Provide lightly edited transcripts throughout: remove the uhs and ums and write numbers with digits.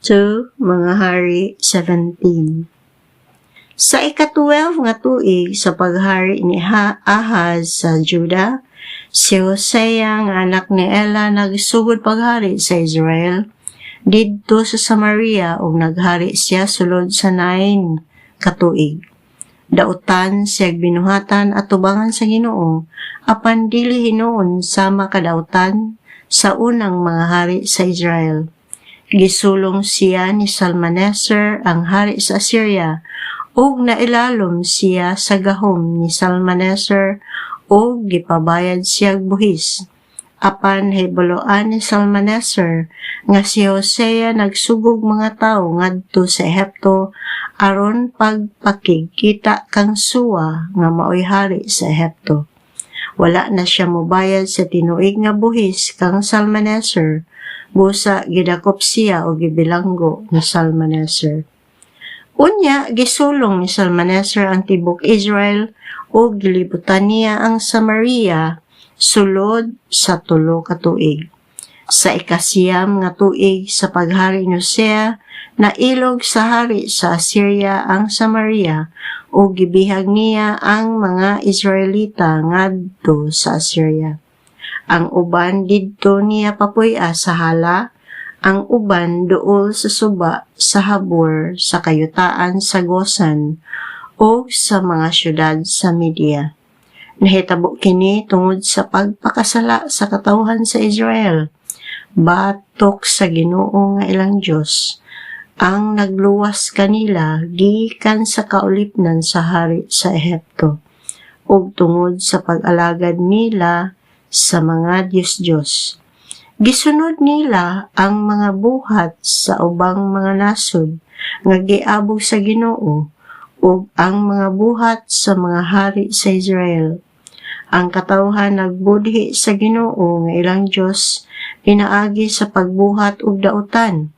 2 Mga Hari 17. Sa ika-12 nga tuig sa paghari ni Ahaz sa Juda, si Hosea nga anak ni Ela nagsugod paghari sa Israel didto sa Samaria ug naghari siya sulod sa 9 katuig. Dautan siya binuhatan at tubangan sa Ginoo apan dili hinuon sama kadautan sa unang mga hari sa Israel. Gisulong siya ni Salmaneser ang hari sa Assyria ug nailalom siya sa gahom ni Salmaneser ug gipabayad siya buhis. Apan hibuloan ni Salmaneser nga si Hosea nagsugog mga tawo ngadto sa Ehipto aron pagpakigkita kang suwa nga maoy hari sa Ehipto. Wala na siya mobayad sa tinuig nga buhis kang Salmaneser, busa gidakop siya o gibilanggo ni Salmaneser. Unya, gisulong ni Salmaneser ang tibok Israel o gilibutan niya ang Samaria sulod sa 3 katuig. Sa ikasiyam nga tuig sa paghari ni Hosea, nailog sa hari sa Assyria ang Samaria o gibihag niya ang mga Israelita ngadto sa Assyria. Ang uban didto niya papuy-a sa hala, ang uban duol sa suba sa Habor sa kayutaan sa Gosan o sa mga syudad sa Media. Nahitabo kini tungod sa pagpakasala sa katawhan sa Israel, batok sa Ginoo nga ilang Dios, ang nagluwas kanila gikan sa kaulipnan sa hari sa Ehipto, ug tungod sa pag-alagad nila sa mga Diyos-Diyos. Gisunod nila ang mga buhat sa ubang mga nasod nga giabog sa Ginoo ug ang mga buhat sa mga hari sa Israel. Ang katawhan nagbudhi sa Ginoo nga ilang Dios pinaagi sa pagbuhat ug dautan.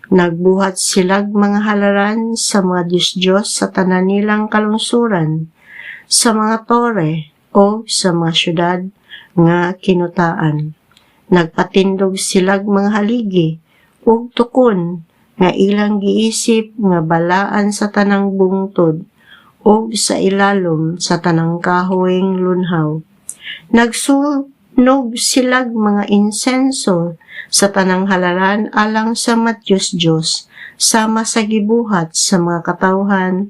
Nagbuhat silag mga halaran sa mga Diyos-Diyos sa tanan nilang kalungsuran, sa mga tore o sa mga syudad nga kinutaan. Nagpatindog silag mga haligi ug tukon nga ilang giisip nga balaan sa tanang bungtod o sa ilalom sa tanang kahoyng lunhaw. Nagsunog silag mga insenso sa tanang halaran alang sa Diyos sama sa gibuhat sa mga katawhan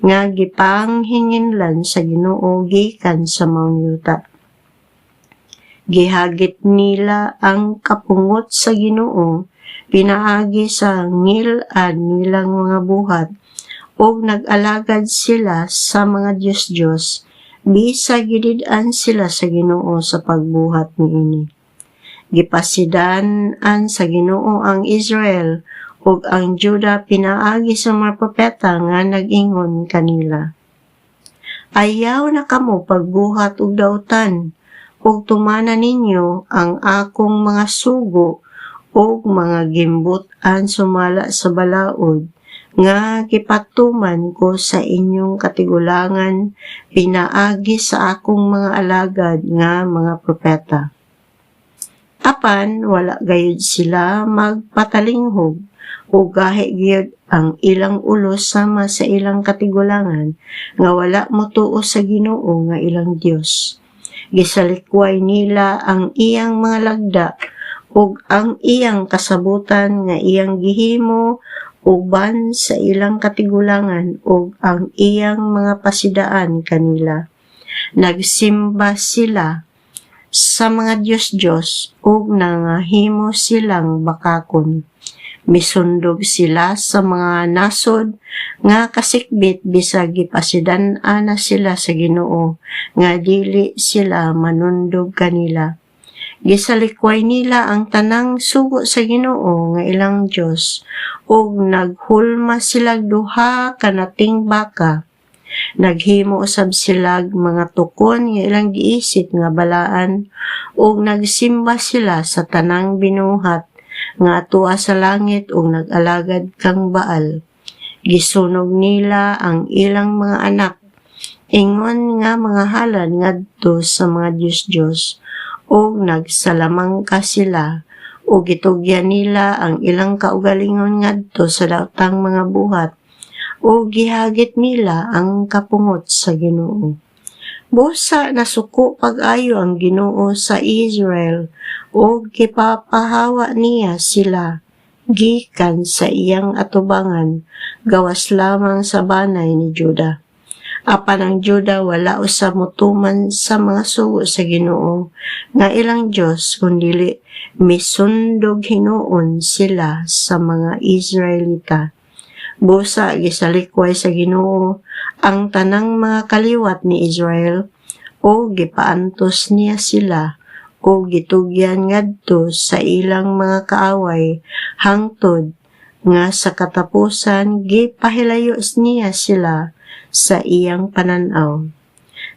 nga gipanghinginlan sa Ginoo gikan sa maong yuta. Gihagit nila ang kapungot sa Ginoo pinaagi sa ngil-ad nilang mga buhat ug nag-alagad sila sa mga Diyos-Diyos bisag gidid-an sila sa Ginoo sa pagbuhat niini. Gipasidan-an sa Ginoo ang Israel ug ang Juda pinaagi sa mga propeta nga nag-ingon kanila. Ayaw na kamo pagbuhat ug dautan ug tumana ninyo ang akong mga sugo ug mga gimbut-an sumala sa balaod nga gipatuman ko sa inyong katigulangan pinaagi sa akong mga alagad nga mga propeta. Apan wala gayud sila magpatalinghog o gahi gyud ang ilang ulo sama sa ilang katigulangan nga wala motuo sa Ginoo nga ilang Dios. Gisalikway nila ang iyang mga lagda ug ang iyang kasabutan nga iyang gihimo uban sa ilang katigulangan ug ang iyang mga pasidaan kanila. Nagsimba sila sa mga Diyos-Diyos ug nangahimo silang bakakon. Misundog sila sa mga nasod nga kasikbit bisag gipasidan-an na sila sa Ginoo nga dili sila manundog kanila. Gisalikway nila ang tanang sugo sa Ginoo nga ilang Dios ug naghulma silag duha ka nating baka. Naghimo usab silag mga tukon nga ilang giisip nga balaan ug nagsimba sila sa tanang binuhat nga atuwa sa langit ug nag-alagad kang Baal. Gisunog nila ang ilang mga anak, ingon nga mga halad ngadto sa mga Diyos-Diyos ug nagsalamangka sila o gitugyan nila ang ilang kaugalingon ngadto sa daotang mga buhat, o gihagit nila ang kapungot sa Ginoo. Busa nasuko pag-ayo ang Ginoo sa Israel o gipapahawa niya sila gikan sa iyang atubangan gawas lamang sa banay ni Juda. Apan ang Juda wala usab motuman sa mga sugo sa Ginoo nga ilang Dios kundili misundog hinuon sila sa mga Israelita. Busa gisalikway sa Ginoo ang tanang mga kaliwat ni Israel o gipaantos niya sila o gitugyan ngadto sa ilang mga kaaway hangtod nga sa katapusan gipahilayos niya sila sa iyang pananaw.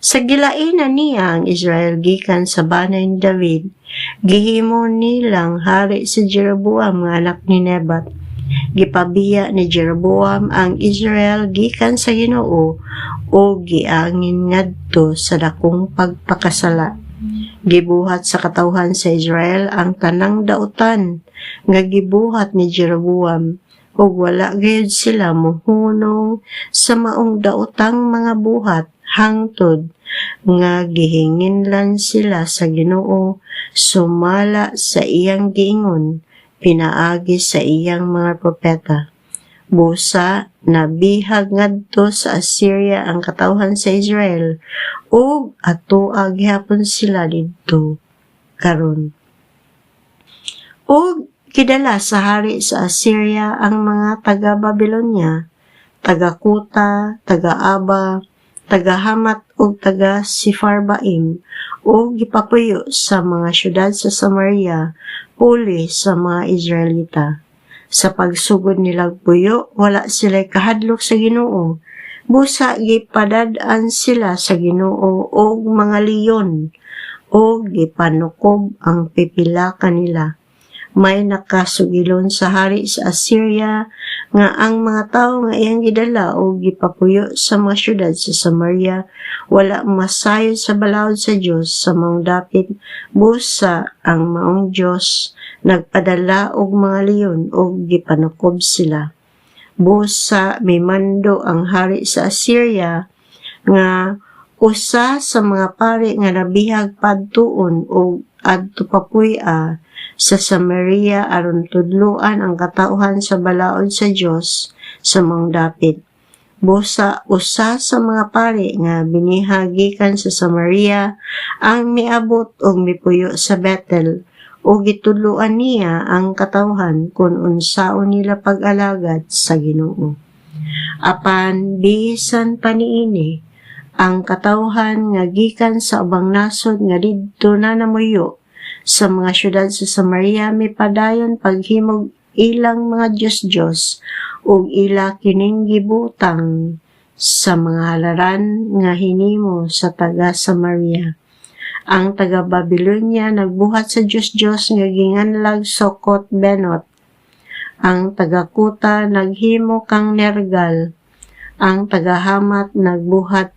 Sa gilainan niya ang Israel gikan sa banay ni David, gihimo nilang hari si Jeroboam nga anak ni Nebat. Gipabiya ni Jeroboam ang Israel gikan sa Ginoo o giangin ngadto sa dakong pagpakasala. Gibuhat sa katawhan sa Israel ang tanang dautan nga gibuhat ni Jeroboam ug wala gayud sila mohunong sa maong daotang mga buhat hangtod nga gihinginlan sila sa Ginoo sumala sa iyang giingon pinaagi sa iyang mga propeta. Busa nabihag ngadto sa Assyria ang katawhan sa Israel ug atoa gihapon sila didto karon. Ug kidala sa hari sa Assyria ang mga taga-Babilonya, taga-Kuta, taga-Aba, taga-Hamat ug taga-Sifarbaim ug gipapuyo sa mga syudad sa Samaria puli sa mga Israelita. Sa pagsugod nilang puyo, wala sila kahadlok sa Ginoo. Busa gipadad-an sila sa Ginoo og mga leyon o gipanukob ang pipila kanila. May nakasugilon sa hari sa Assyria nga ang mga tawo nga iyang gidala o gipapuyo sa mga syudad sa Samaria wala masayod sa balaod sa Dios sa maong dapit. Busa ang maong Dios nagpadala og mga leyon o gipanukob sila. Busa may mando ang hari sa Assyria nga usa sa mga pari nga nabihag padtuon o adto papuy-a sa Samaria aron tudloan ang katauhan sa balaod sa Dios sa maong dapit. Busa usa sa mga pari nga binihagikan sa Samaria ang miabot og mipuyo sa Bethel o gitudloan niya ang katawhan kung unsaon nila pag-alagad sa Ginoo. Apan bisan pa niini ang katawhan nga gikan sa ubang nasod nga didto na namuyo sa mga syudad sa Samaria may padayon paghimog ilang mga Diyos ug ila kining gibutang sa mga halaran nga hinimo sa taga Samaria. Ang taga Babylonia nagbuhat sa Diyos nga ginganlag Sokot Benot. Ang taga Kuta naghimo kang Nergal. Ang taga Hamat nagbuhat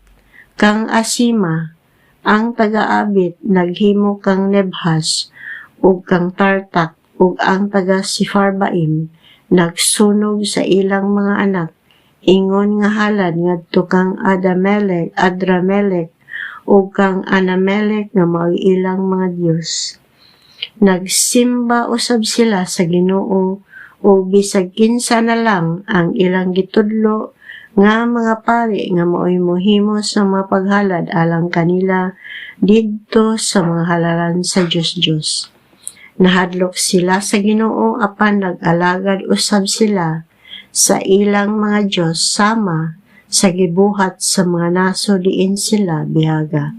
kang Asima. Ang taga-Abit naghimo kang Nebhas ug kang Tartak ug ang taga-Sifarbaim nagsunog sa ilang mga anak ingon nga halad ngadto kang Adramelek ug kang Anamelek nga mao ilang mga Dios. Nagsimba usab sila sa Ginoo ug bisag kinsa na lang ang ilang gitudlo nga mga pari nga mao'y mohimo sa mga paghalad alang kanila didto sa mga halaran sa Diyos. Nahadlok sila sa Ginoo apan nag-alagad usab sila sa ilang mga Diyos sama sa gibuhat sa mga naso diin sila bihaga.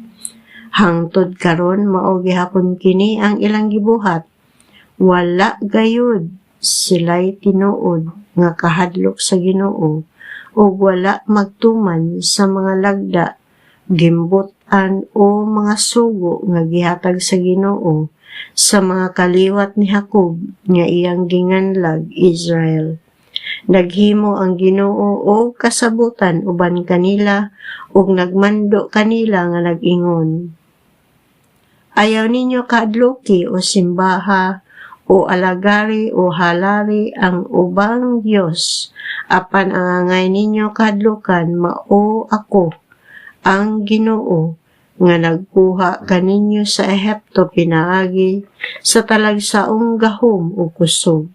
Hangtod karon mao gihapon kini ang ilang gibuhat. Wala gayud sila'y tinuod nga kahadlok sa Ginoo ug wala magtuman sa mga lagda, gimbutan o mga sugo nga gihatag sa Ginoo sa mga kaliwat ni Jacob nga iyang ginganlag Israel. Naghimo ang Ginoo og kasabutan uban kanila ug nagmando kanila nga nag-ingon, ayaw ninyo kaadloki o simbaha o alagari o halari ang ubang Dios, apan ang angay ninyo kahadlukan mao ako, ang Ginoo, nga nagkuha kaninyo sa Ehipto pinaagi sa talagsaong gahom o kusog.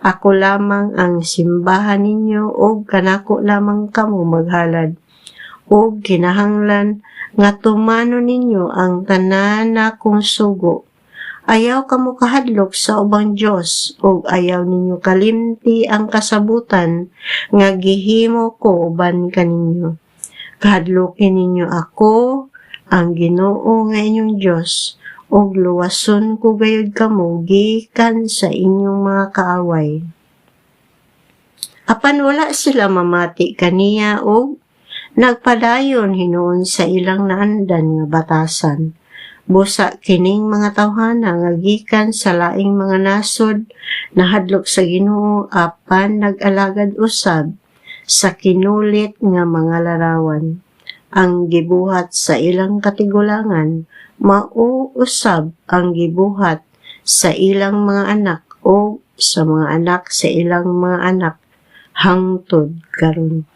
Ako lamang ang simbahan ninyo o kanako lamang kamo maghalad. O kinahanglan nga tumano ninyo ang tanan akong sugo. Ayaw kamo kahadlok sa ubang Dios o ayaw ninyo kalimti ang kasabutan nga gihimo ko uban kaninyo. Kahadlokin ninyo ako, ang Ginoo nga inyong Dios, o luwason ko gayud kamo gikan sa inyong mga kaaway. Apan wala sila mamati kaniya o nagpadayon hinuon sa ilang naandan nga batasan. Busa kining mga tawhana nga gikan sa laing mga nasod nahadlok sa Ginoo apan nag-alagad usab sa kinulit nga mga larawan. Ang gibuhat sa ilang katigulangan mao usab ang gibuhat sa ilang mga anak o sa mga anak sa ilang mga anak hangtod karon.